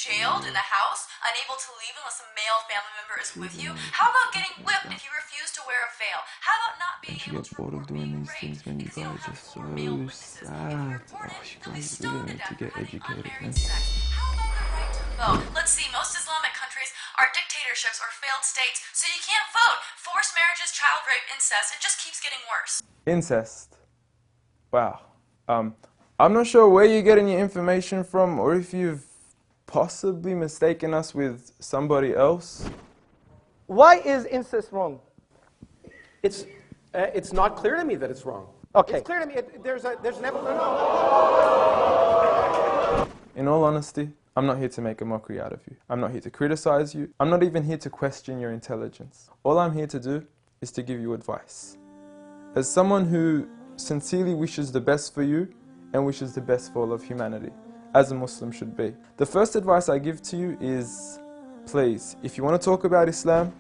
jailed in the house, unable to leave unless a male family member is with you? How about getting whipped if you refuse to wear a veil? How about not being Don't you able get to bored of report doing being these raped things, man? You because you don't guys have are four male so witnesses? If you sad. report it, Oh, you you'll be guys stoned really to need to death for get having educated, unmarried man. sex. How about the right to vote? Let's see, most Islamic countries are dictatorships or failed states, so you can't vote. Forced marriages, child rape, incest, it just keeps getting worse. Incest. Wow. I'm not sure where you're getting your information from or if you've possibly mistaken us with somebody else. Why is incest wrong? It's not clear to me that it's wrong. Okay. It's clear to me there's an In all honesty, I'm not here to make a mockery out of you. I'm not here to criticize you. I'm not even here to question your intelligence. All I'm here to do is to give you advice. As someone who sincerely wishes the best for you and wishes the best for all of humanity, as a Muslim should be. The first advice I give to you is, please, if you want to talk about Islam,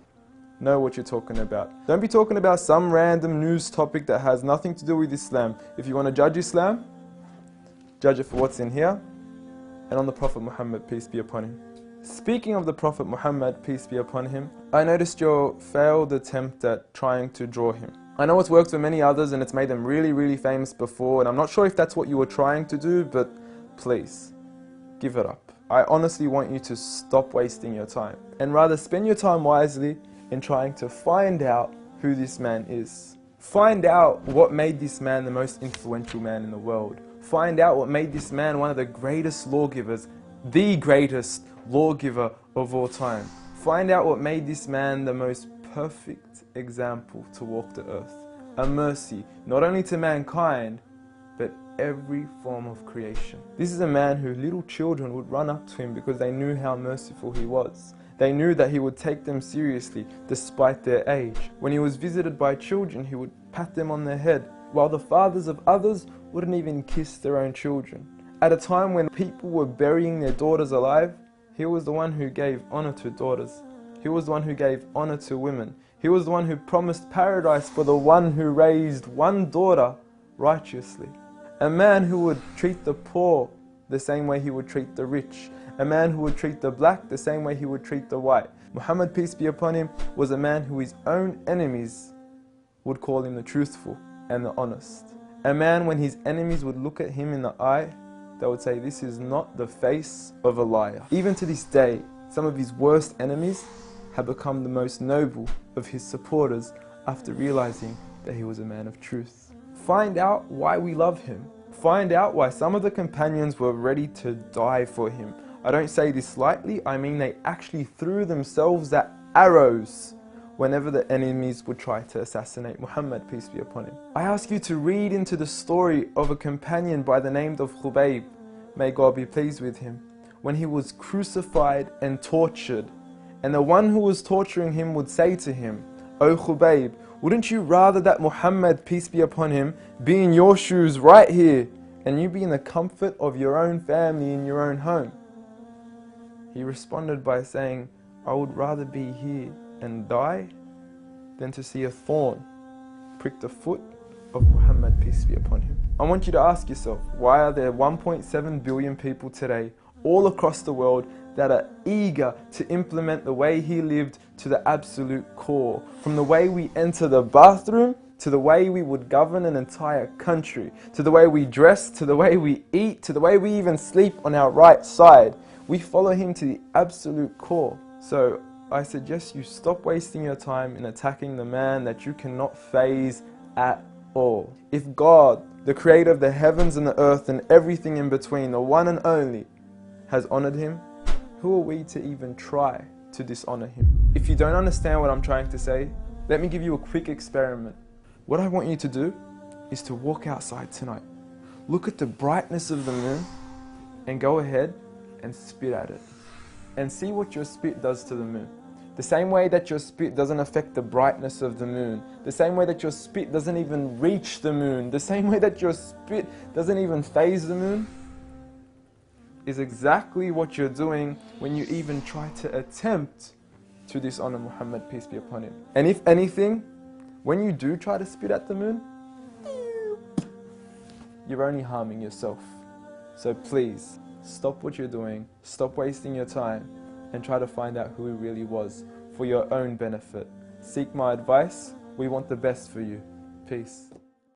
know what you're talking about. Don't be talking about some random news topic that has nothing to do with Islam. If you want to judge Islam, judge it for what's in here and on the Prophet Muhammad, peace be upon him. Speaking of the Prophet Muhammad, peace be upon him, I noticed your failed attempt at trying to draw him. I know it's worked for many others and it's made them really, really famous before, and I'm not sure if that's what you were trying to do, but please, give it up. I honestly want you to stop wasting your time and rather spend your time wisely in trying to find out who this man is. Find out what made this man the most influential man in the world. Find out what made this man one of the greatest lawgivers, the greatest lawgiver of all time. Find out what made this man the most perfect example to walk the earth. A mercy, not only to mankind, but every form of creation. This is a man who little children would run up to him because they knew how merciful he was. They knew that he would take them seriously despite their age. When he was visited by children, he would pat them on the head, while the fathers of others wouldn't even kiss their own children. At a time when people were burying their daughters alive, he was the one who gave honor to daughters. He was the one who gave honor to women. He was the one who promised paradise for the one who raised one daughter righteously. A man who would treat the poor the same way he would treat the rich. A man who would treat the black the same way he would treat the white. Muhammad, peace be upon him, was a man who his own enemies would call him the truthful and the honest. A man, when his enemies would look at him in the eye, they would say, this is not the face of a liar. Even to this day, some of his worst enemies have become the most noble of his supporters after realizing that he was a man of truth. Find out why we love him. Find out why some of the companions were ready to die for him. I don't say this lightly, I mean they actually threw themselves at arrows whenever the enemies would try to assassinate Muhammad, peace be upon him. I ask you to read into the story of a companion by the name of Khubayb, may God be pleased with him, when he was crucified and tortured. And the one who was torturing him would say to him, O Khubayb, wouldn't you rather that Muhammad, peace be upon him, be in your shoes right here, and you be in the comfort of your own family in your own home? He responded by saying, I would rather be here and die than to see a thorn prick the foot of Muhammad, peace be upon him. I want you to ask yourself, why are there 1.7 billion people today all across the world that are eager to implement the way he lived to the absolute core? From the way we enter the bathroom, to the way we would govern an entire country, to the way we dress, to the way we eat, to the way we even sleep on our right side. We follow him to the absolute core. So I suggest you stop wasting your time in attacking the man that you cannot faze at all. If God, the creator of the heavens and the earth and everything in between, the one and only, has honored him, who are we to even try to dishonor him? If you don't understand what I'm trying to say, let me give you a quick experiment. What I want you to do is to walk outside tonight. Look at the brightness of the moon and go ahead and spit at it. And see what your spit does to the moon. The same way that your spit doesn't affect the brightness of the moon. The same way that your spit doesn't even reach the moon. The same way that your spit doesn't even faze the moon, is exactly what you're doing when you even try to attempt to dishonor Muhammad, peace be upon him. And if anything, when you do try to spit at the moon, you're only harming yourself. So please, stop what you're doing, stop wasting your time, and try to find out who he really was for your own benefit. Seek my advice. We want the best for you. Peace.